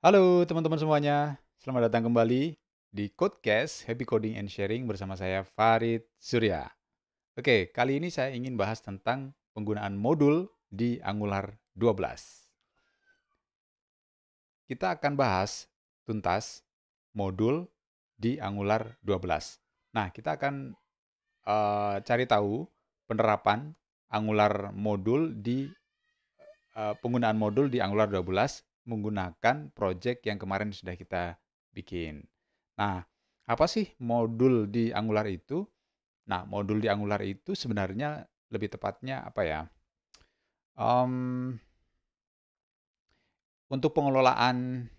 Halo teman-teman semuanya, selamat datang kembali di Codecast Happy Coding and Sharing bersama saya Farid Surya. Oke, kali ini saya ingin bahas tentang penggunaan modul di Angular 12. Kita akan bahas tuntas modul di Angular 12. Nah, kita akan cari tahu penerapan Angular modul di penggunaan modul di Angular 12 menggunakan project yang kemarin sudah kita bikin. Nah, apa sih modul di Angular itu? Nah, modul di Angular itu sebenarnya lebih tepatnya apa ya? Em, untuk pengelolaan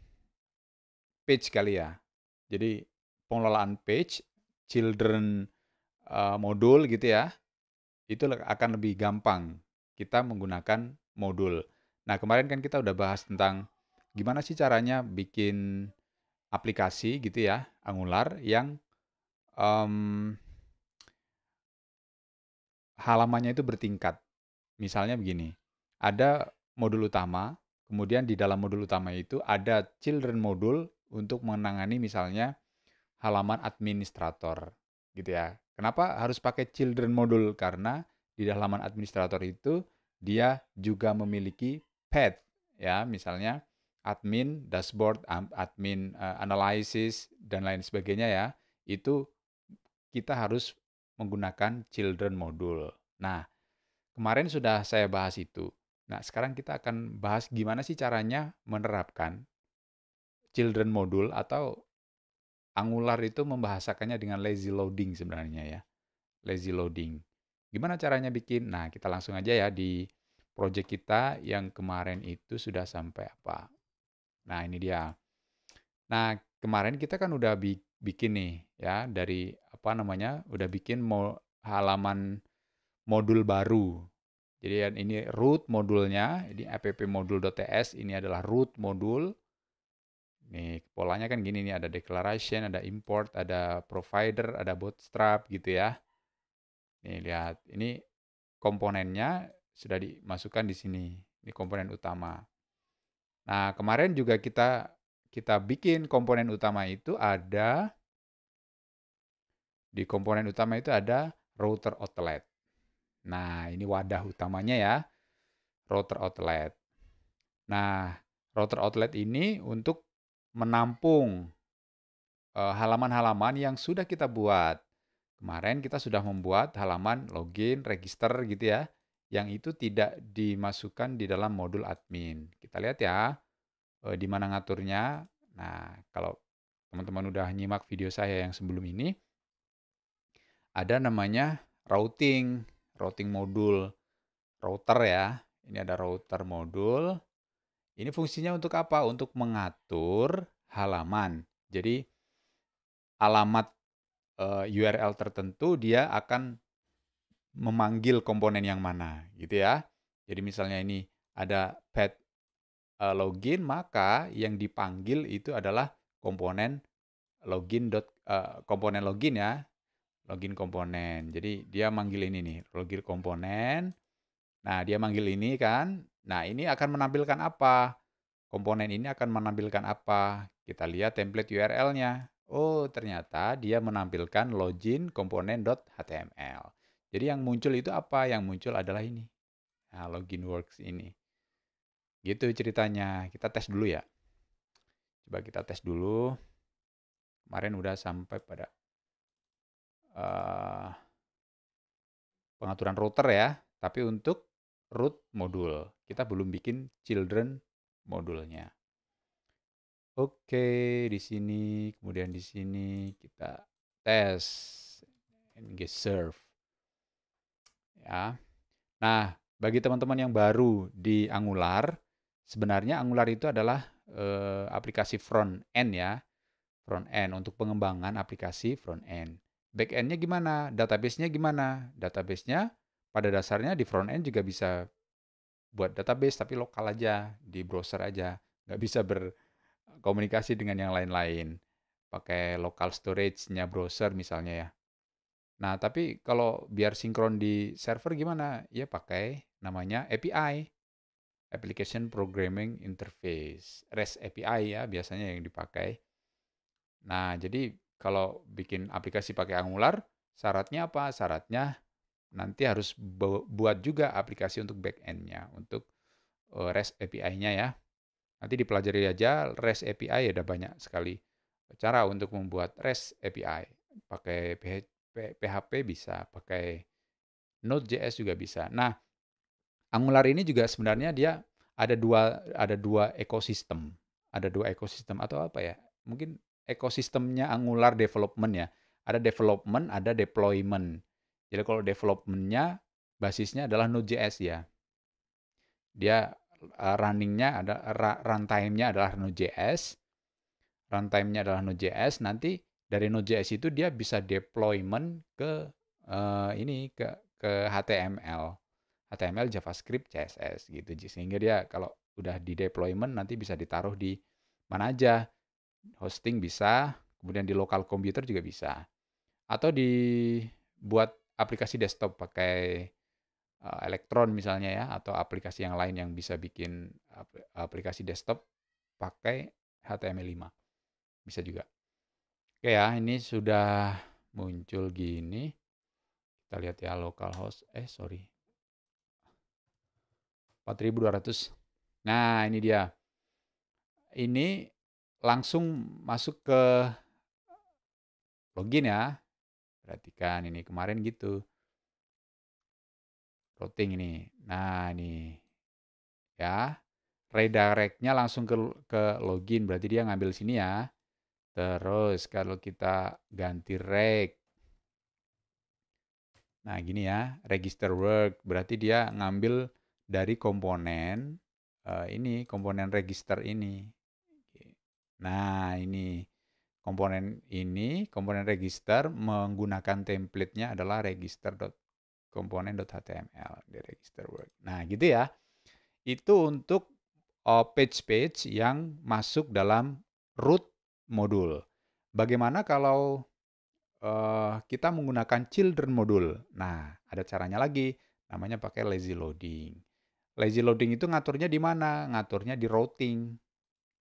page kali ya. Jadi pengelolaan page, children modul gitu ya, itu akan lebih gampang kita menggunakan modul. Nah, kemarin kan kita udah bahas tentang gimana sih caranya bikin aplikasi gitu ya, Angular yang em, halamannya itu bertingkat. Misalnya begini, ada modul utama, kemudian di dalam modul utama itu ada children modul untuk menangani misalnya halaman administrator gitu ya. Kenapa harus pakai children modul? Karena di halaman administrator itu dia juga memiliki path ya, misalnya admin dashboard, admin analysis dan lain sebagainya ya. Itu kita harus menggunakan children modul. Nah, kemarin sudah saya bahas itu. Nah, sekarang kita akan bahas gimana sih caranya menerapkan children modul atau Angular itu membahasakannya dengan lazy loading sebenarnya ya. Lazy loading. Gimana caranya bikin? Nah, kita langsung aja ya di project kita yang kemarin itu sudah sampai apa. Nah, ini dia. Nah, kemarin kita kan udah bikin nih ya dari apa namanya? Udah bikin halaman modul baru. Jadi ini root modulnya, ini app-modul.ts ini adalah root modul. Nih, polanya kan gini nih, ada declaration, ada import, ada provider, ada bootstrap gitu ya. Nih, lihat. Ini komponennya sudah dimasukkan di sini. Ini komponen utama. Nah, kemarin juga kita kita bikin komponen utama itu ada di komponen utama itu ada router outlet. Nah, ini wadah utamanya ya, router outlet. Nah, router outlet ini untuk menampung halaman-halaman yang sudah kita buat. Kemarin kita sudah membuat halaman login, register gitu ya, yang itu tidak dimasukkan di dalam modul admin. Kita lihat ya, di mana ngaturnya. Nah, kalau teman-teman udah nyimak video saya yang sebelum ini, ada namanya routing, routing modul, router ya. Ini ada router modul. Ini fungsinya untuk apa? Untuk mengatur halaman. Jadi alamat URL tertentu dia akan memanggil komponen yang mana gitu ya. Jadi misalnya ini ada path login, maka yang dipanggil itu adalah komponen komponen login ya, login komponen. Jadi dia manggil ini nih, login komponen. Nah, dia manggil ini kan. Nah, ini akan menampilkan apa? Komponen ini akan menampilkan apa? Kita lihat template URL-nya. Oh, ternyata dia menampilkan login komponen.html. Jadi yang muncul itu apa? Yang muncul adalah ini. Nah, login works ini. Gitu ceritanya. Kita tes dulu ya. Coba kita tes dulu. Kemarin udah sampai pada uh, pengaturan router ya. Tapi untuk root modul, kita belum bikin children modulnya. Oke, di sini, kemudian di sini kita tes engage serve ya. Nah, bagi teman-teman yang baru di Angular, sebenarnya Angular itu adalah aplikasi front end ya, front end untuk pengembangan aplikasi front end. Back end-nya gimana? Database-nya gimana? Database-nya pada dasarnya di front end juga bisa buat database tapi lokal aja, di browser aja. Nggak bisa berkomunikasi dengan yang lain-lain. Pakai local storage-nya browser misalnya ya. Nah, tapi kalau biar sinkron di server gimana? Ya pakai namanya API. Application Programming Interface, REST API ya biasanya yang dipakai. Nah, jadi kalau bikin aplikasi pakai Angular, syaratnya apa? Syaratnya nanti harus buat juga aplikasi untuk back-end-nya, untuk REST API-nya ya. Nanti dipelajari aja REST API, ada banyak sekali cara untuk membuat REST API. Pakai PHP bisa, pakai Node.js juga bisa. Nah, Angular ini juga sebenarnya dia ada dua ekosistem. Ada dua ekosistem atau apa ya? Mungkin ekosistemnya Angular development ya. Ada development, ada deployment. Jadi kalau development-nya basisnya adalah Node.js ya. Dia runningnya ada runtime-nya adalah Node.js. Runtime-nya adalah Node.js. Nanti dari Node.js itu dia bisa deployment ke HTML. HTML, JavaScript, CSS gitu. Sehingga dia kalau udah di deployment nanti bisa ditaruh di mana aja. Hosting bisa, kemudian di lokal komputer juga bisa. Atau dibuat aplikasi desktop pakai Electron misalnya ya, atau aplikasi yang lain yang bisa bikin aplikasi desktop pakai HTML5. Bisa juga. Oke ya, ini sudah muncul gini. Kita lihat ya localhost. Sorry. 4200. Nah, ini dia. Ini langsung masuk ke login ya. Perhatikan ini kemarin gitu. Routing ini. Nah, ini ya. Redirect-nya langsung ke login, berarti dia ngambil sini ya. Terus kalau kita ganti reg. Nah, gini ya, register work, berarti dia ngambil dari komponen ini, komponen register ini. Nah, ini komponen register menggunakan template-nya adalah register.component.html di register work. Nah, gitu ya. Itu untuk page-page yang masuk dalam root modul. Bagaimana kalau kita menggunakan children modul? Nah, ada caranya lagi. Namanya pakai lazy loading. Lazy loading itu ngaturnya di mana? Ngaturnya di routing.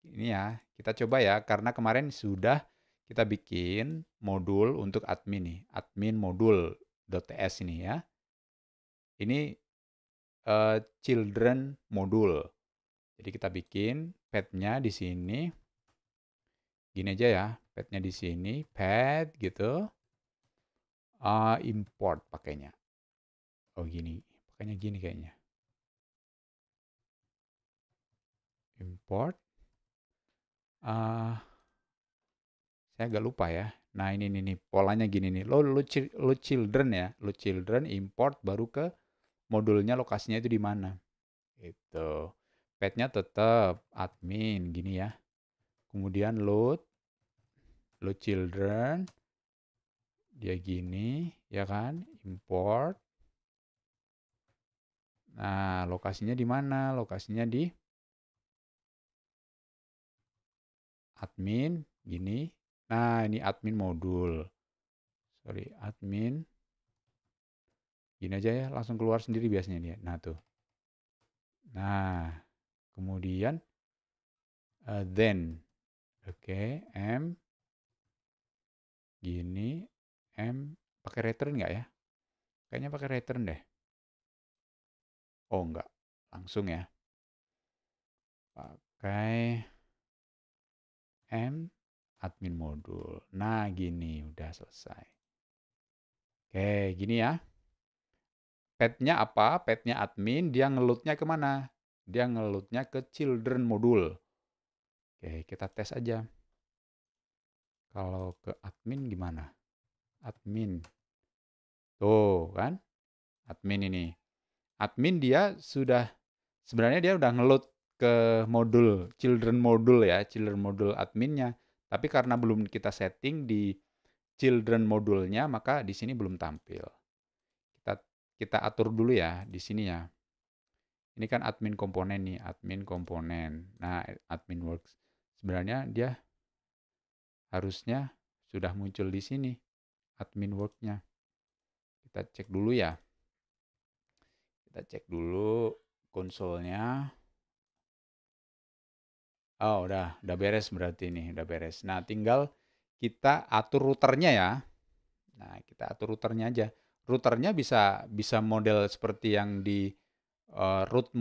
Ini ya, kita coba ya, karena kemarin sudah kita bikin modul untuk admin nih, admin modul.ts ini ya. Ini children modul. Jadi kita bikin path-nya di sini. Gini aja ya, path-nya di sini, path gitu. Import pakainya. Oh gini, pakainya gini kayaknya. Import. Saya agak lupa ya. Nah ini nih polanya gini nih. Lo children ya, lo children import baru ke modulnya, lokasinya itu di mana. Gitu. Path-nya tetap admin gini ya. Kemudian load children, dia gini ya kan, import. Nah, lokasinya di mana? Lokasinya di admin gini. Nah, ini admin modul. Sorry, admin. Gini aja ya, langsung keluar sendiri biasanya dia. Nah, tuh. Nah, kemudian then. Oke, M gini, M pakai return nggak ya? Kayaknya pakai return deh. Oh, enggak. Langsung ya. Pakai M admin modul. Nah, gini udah selesai. Oke, gini ya. Path-nya apa? Path-nya admin, dia ngelutnya kemana? Dia ngelutnya ke children modul. Oke, kita tes aja. Kalau ke admin gimana? Admin. Tuh kan? Admin ini. Admin dia sudah, sebenarnya dia udah ngelut ke modul, children modul ya, children modul adminnya. Tapi karena belum kita setting di children modulnya, maka di sini belum tampil. Kita atur dulu ya di sini ya. Ini kan admin komponen nih, admin komponen. Nah, admin works. Sebenarnya dia harusnya sudah muncul di sini, admin work-nya. Kita cek dulu ya. Kita cek dulu konsolnya. Oh, udah beres berarti ini, udah beres. Nah, tinggal kita atur routernya ya. Nah, kita atur routernya aja. Routernya bisa bisa model seperti yang di root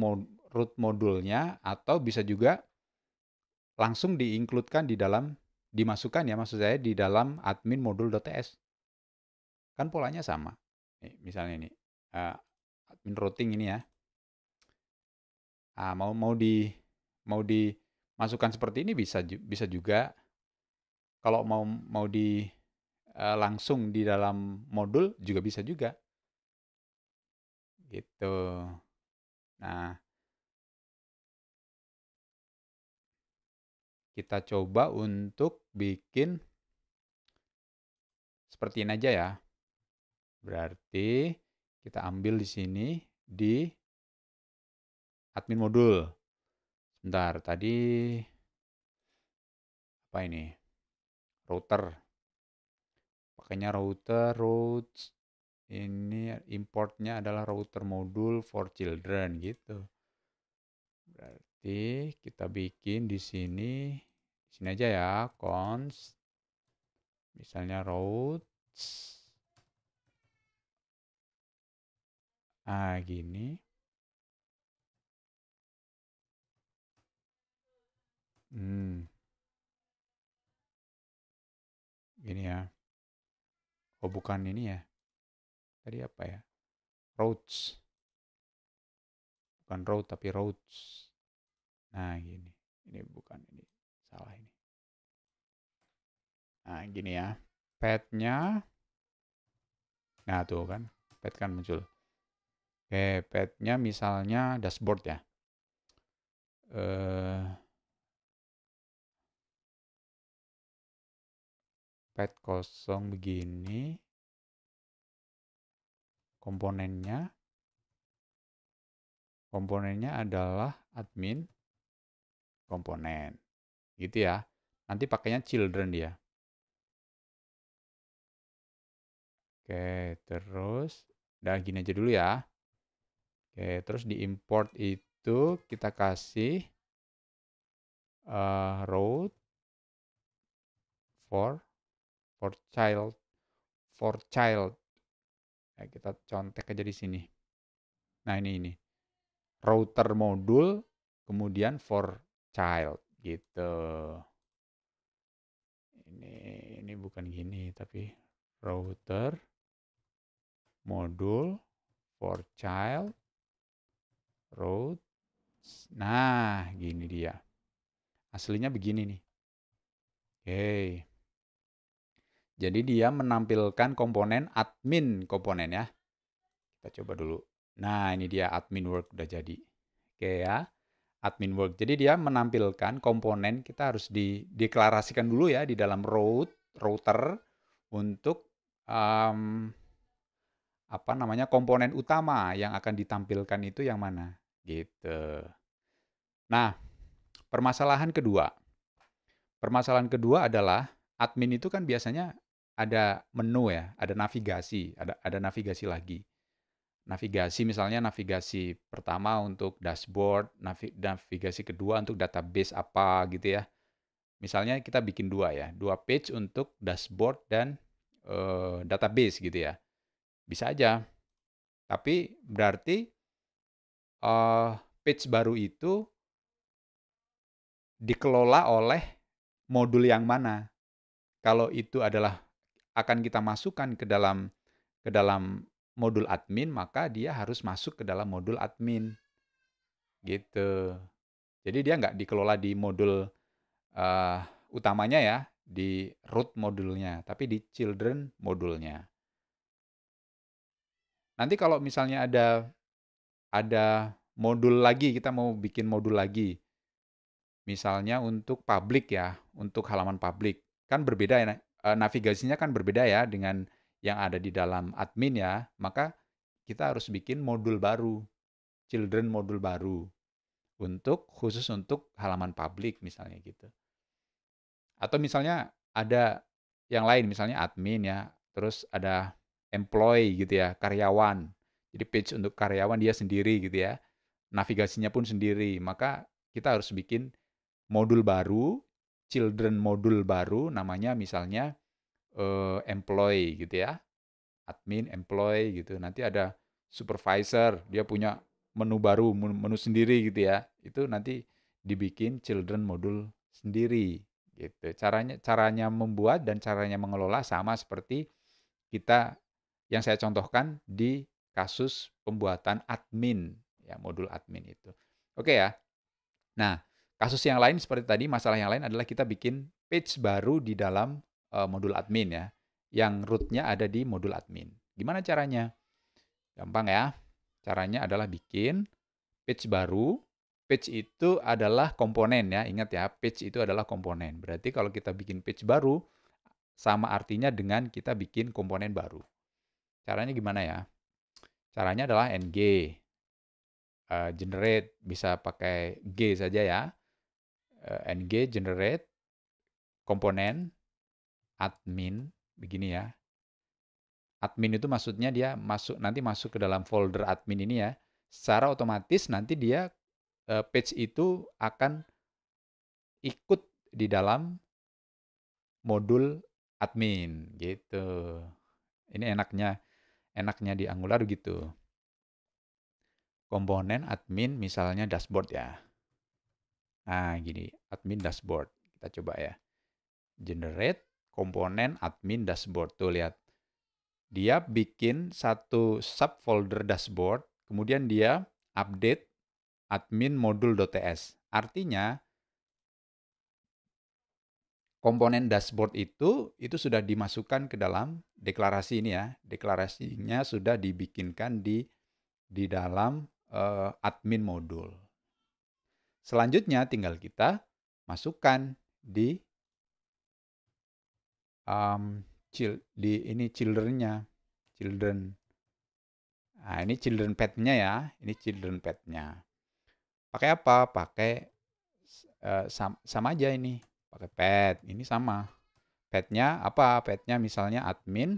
modulnya, atau bisa juga langsung diinclude-kan di dalam, dimasukkan ya, maksud saya di dalam admin modul.ts. Kan polanya sama. Nih, misalnya ini admin routing ini ya. Mau mau dimasukkan seperti ini bisa juga. Kalau mau di langsung di dalam modul juga bisa juga. Gitu. Nah, kita coba untuk bikin seperti ini aja ya. Berarti kita ambil di sini di admin modul. Sebentar, tadi apa ini? Router. Pakainya router, routes. Ini importnya adalah router modul for children gitu. Berarti kita bikin di sini aja ya, const. Misalnya routes. Gini. Gini ya. Oh, bukan ini ya. Tadi apa ya? Routes. Bukan route tapi routes. Nah, gini. Ini bukan ini. Salah ini. Nah, gini ya. Path-nya. Nah, tuh kan. Path kan muncul. Oke, path-nya misalnya dashboard ya. Path kosong begini. Komponennya adalah admin komponen. Gitu ya. Nanti pakainya children dia. Oke, terus udah gini aja dulu ya. Oke, terus di import itu kita kasih route for child. Ya, kita contek aja di sini. Nah, ini router modul kemudian for child gitu. Ini bukan gini tapi router modul for child route. Nah, gini dia. Aslinya begini nih. Oke. Jadi dia menampilkan komponen admin komponen ya. Kita coba dulu. Nah, ini dia admin work udah jadi. Oke ya. Admin work. Jadi dia menampilkan komponen, kita harus dideklarasikan dulu ya di dalam router untuk apa namanya, komponen utama yang akan ditampilkan itu yang mana gitu. Nah, permasalahan kedua adalah admin itu kan biasanya ada menu ya, ada navigasi, ada navigasi lagi. Navigasi misalnya navigasi pertama untuk dashboard, navigasi kedua untuk database apa gitu ya. Misalnya kita bikin dua page untuk dashboard dan database gitu ya. Bisa aja. Tapi berarti page baru itu dikelola oleh modul yang mana? Kalau itu adalah akan kita masukkan ke dalam modul admin, maka dia harus masuk ke dalam modul admin. Gitu. Jadi dia nggak dikelola di modul utamanya ya, di root modulnya, tapi di children modulnya. Nanti kalau misalnya ada modul lagi, kita mau bikin modul lagi. Misalnya untuk publik ya, untuk halaman publik. Kan berbeda ya, navigasinya kan berbeda ya dengan yang ada di dalam admin ya. Maka kita harus bikin modul baru, children modul baru. Khusus untuk halaman publik misalnya gitu. Atau misalnya ada yang lain, misalnya admin ya, terus ada employee gitu ya, karyawan. Jadi page untuk karyawan dia sendiri gitu ya. Navigasinya pun sendiri. Maka kita harus bikin modul baru, children modul baru, namanya misalnya employee gitu ya, admin, employee gitu. Nanti ada supervisor, dia punya menu baru, menu sendiri gitu ya. Itu nanti dibikin children modul sendiri gitu. Caranya membuat dan caranya mengelola sama seperti kita yang saya contohkan di kasus pembuatan admin ya, modul admin itu. Oke ya. Nah, kasus yang lain seperti tadi, masalah yang lain adalah kita bikin page baru di dalam modul admin ya, yang root-nya ada di modul admin. Gimana caranya? Gampang ya. Caranya adalah bikin page baru. Page itu adalah komponen ya. Ingat ya, page itu adalah komponen. Berarti kalau kita bikin page baru, sama artinya dengan kita bikin komponen baru. Caranya gimana ya? Caranya adalah ng. Generate, bisa pakai G saja ya. Ng generate komponen admin, begini ya. Admin itu maksudnya dia nanti masuk ke dalam folder admin ini ya. Secara otomatis nanti dia page itu akan ikut di dalam modul admin gitu. Ini enaknya di Angular gitu. Komponen admin misalnya dashboard ya. Nah, gini, admin dashboard. Kita coba ya. Generate komponen admin dashboard. Tuh lihat. Dia bikin satu subfolder dashboard, kemudian dia update admin modul.ts. Artinya komponen dashboard itu sudah dimasukkan ke dalam deklarasi ini ya. Deklarasinya sudah dibikinkan di dalam admin modul. Selanjutnya tinggal kita masukkan di ini children-nya. Children. Nah, ini children pet-nya ya. Ini children pet-nya. Pakai apa? Pakai sama aja ini. Pakai pet. Ini sama. Pet-nya apa? Pet-nya misalnya admin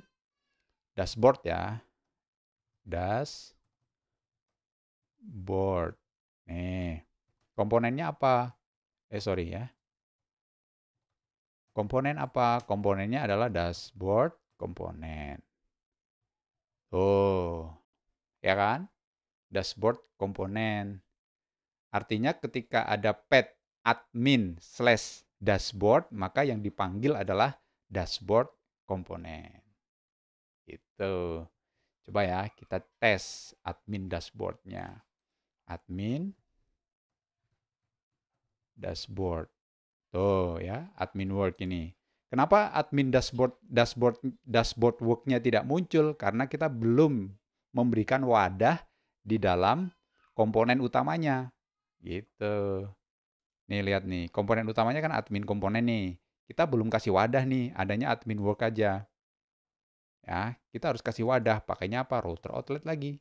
dashboard ya. Dashboard. Nih. Komponennya apa? Sorry ya. Komponen apa? Komponennya adalah dashboard komponen. Tuh. Ya kan? Dashboard komponen. Artinya ketika ada pet admin / dashboard, maka yang dipanggil adalah dashboard komponen. Itu. Coba ya, kita tes admin dashboardnya. Admin dashboard. Tuh ya, admin work ini. Kenapa admin dashboard work-nya tidak muncul? Karena kita belum memberikan wadah di dalam komponen utamanya. Gitu. Nih lihat nih, komponen utamanya kan admin komponen nih. Kita belum kasih wadah nih, adanya admin work aja. Ya, kita harus kasih wadah, pakainya apa? Router outlet lagi.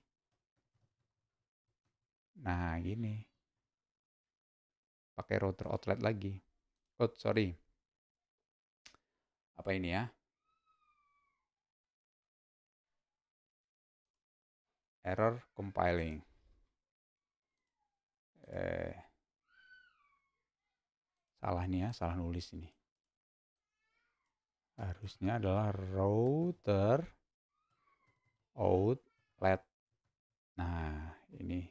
Nah, gini. Pakai router outlet lagi. Oh, sorry. Apa ini ya? Error compiling. Salah nih ya, salah nulis ini. Harusnya adalah router outlet. Nah, ini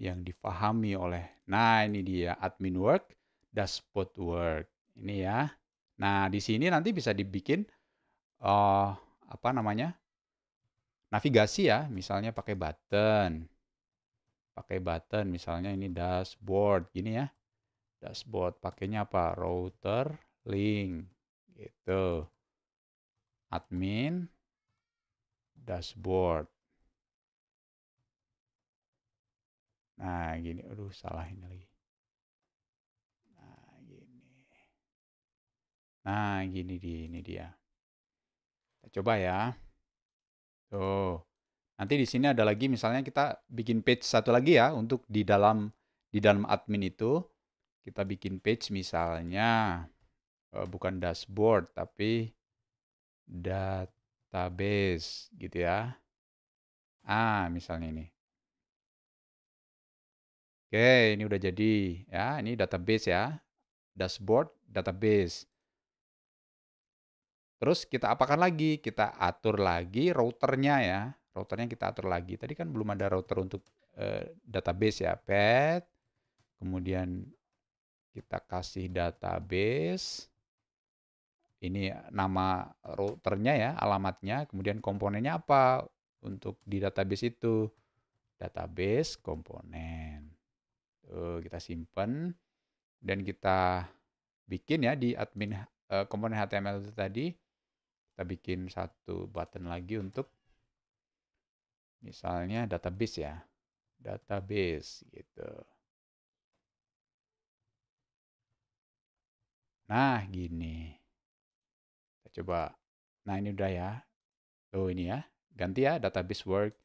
yang difahami oleh. Nah, ini dia admin work, dashboard work. Ini ya. Nah, di sini nanti bisa dibikin apa namanya? Navigasi ya, misalnya pakai button. Pakai button misalnya ini dashboard gini ya. Dashboard pakainya apa? Router link gitu. Admin dashboard. Nah, gini. Aduh, salah ini lagi. Nah, gini. Nah, gini ini dia. Kita coba ya. Tuh. Nanti di sini ada lagi misalnya kita bikin page satu lagi ya untuk di dalam admin itu kita bikin page misalnya bukan dashboard tapi database gitu ya. Misalnya ini. Oke, ini udah jadi ya, ini database ya. dashboard, database. Terus kita apakan lagi? Kita atur lagi routernya ya. Routernya kita atur lagi. Tadi kan belum ada router untuk database ya. Path. Kemudian kita kasih database. Ini nama routernya ya, alamatnya. Kemudian komponennya apa untuk di database itu? Database komponen. Tuh, kita simpan. Dan kita bikin ya di admin komponen HTML itu tadi. Kita bikin satu button lagi untuk misalnya database ya. Database gitu. Nah, gini. Kita coba. Nah, ini udah ya. Tuh ini ya. Ganti ya database work,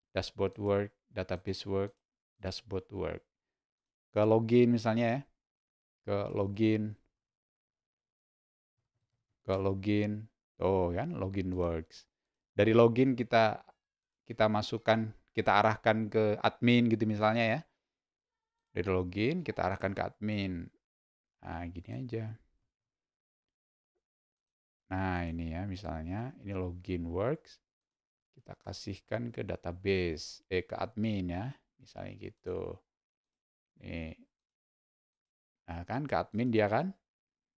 dashboard work, database work, dashboard work. Ke login misalnya ya. Ke login. Oh kan, login works. Dari login kita masukkan, kita arahkan ke admin gitu misalnya ya. Dari login kita arahkan ke admin. Nah, gini aja. Nah, ini ya misalnya, ini login works. Kita kasihkan ke database, ke admin ya. Misalnya gitu. Nih. Nah, kan ke admin dia kan?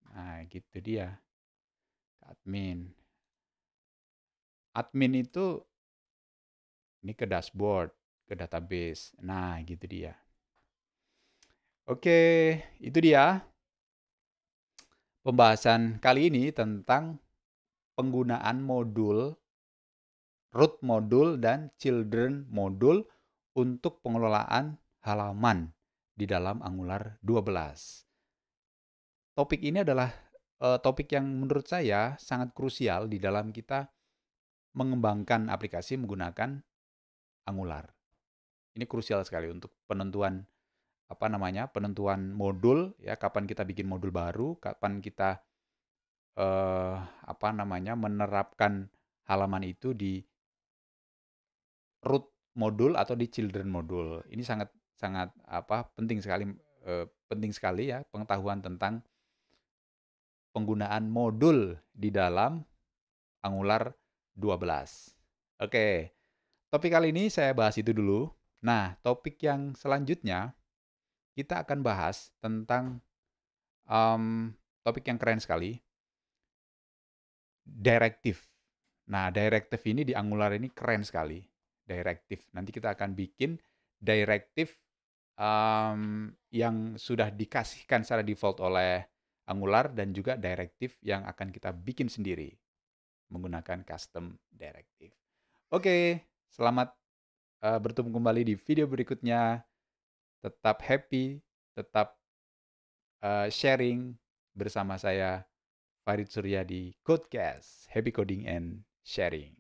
Nah, gitu dia. Ke admin. Admin itu ini ke dashboard, ke database. Nah, gitu dia. Oke, itu dia pembahasan kali ini tentang penggunaan modul, root modul dan children modul untuk pengelolaan halaman di dalam Angular 12. Topik ini adalah topik yang menurut saya sangat krusial di dalam kita mengembangkan aplikasi menggunakan Angular. Ini krusial sekali untuk penentuan penentuan modul ya, kapan kita bikin modul baru, kapan kita menerapkan halaman itu di root modul atau di children modul. Ini sangat sangat penting sekali ya pengetahuan tentang penggunaan modul di dalam Angular 12. Oke, topik kali ini saya bahas itu dulu. Nah, topik yang selanjutnya kita akan bahas tentang topik yang keren sekali, directive. Nah, directive ini di Angular ini keren sekali. Directive. Nanti kita akan bikin directive yang sudah dikasihkan secara default oleh Angular dan juga directive yang akan kita bikin sendiri menggunakan custom directive. Oke, selamat bertemu kembali di video berikutnya. Tetap happy, tetap sharing bersama saya Farid Surya di Codecast. Happy coding and sharing.